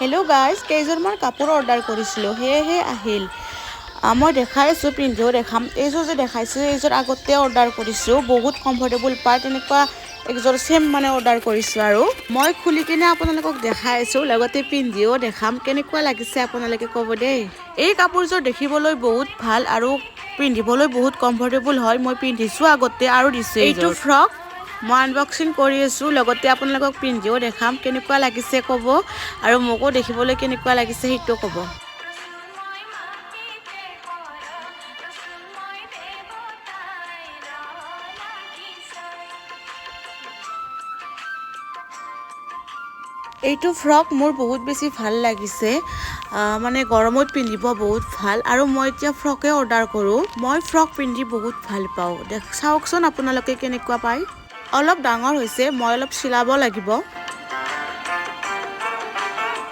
Hello' guys, কেইযোৰমান কাপোৰ order কৰিছিলোঁ, সেয়েহে আহিল। মই দেখাই আছোঁ, পিন্ধিও দেখাম। এইযোৰ যে দেখাইছোঁ, এইযোৰ আগতে অৰ্ডাৰ কৰিছোঁ। বহুত কমফৰ্টেবল পায়, তেনেকুৱা একযোৰ ছেম মানে অৰ্ডাৰ কৰিছোঁ। আৰু মই খুলি কিনে আপোনালোকক দেখাই আছোঁ, লগতে পিন্ধিও দেখাম। কেনেকুৱা লাগিছে আপোনালোকে ক'ব দেই। এই কাপোৰযোৰ দেখিবলৈ বহুত ভাল আৰু পিন্ধিবলৈ বহুত কমফৰ্টেবল হয়। মই পিন্ধিছোঁ আগতে আৰু দিছোঁ। এইটো ফ্ৰক মই আনবক্সিং কৰি আছোঁ, লগতে আপোনালোকক পিন্ধিও দেখাম। কেনেকুৱা লাগিছে ক'ব, আৰু মোকো দেখিবলৈ কেনেকুৱা লাগিছে সেইটো ক'ব। এইটো ফ্ৰক মোৰ বহুত বেছি ভাল লাগিছে, মানে গৰমত পিন্ধিব বহুত ভাল। আৰু মই এতিয়া ফ্ৰকে অৰ্ডাৰ কৰোঁ। মই ফ্ৰক পিন্ধি বহুত ভাল পাওঁ। চাওকচোন আপোনালোকে কেনেকুৱা পায়। অলপ ডাঙৰ হৈছে, মই অলপ চিলাব লাগিব।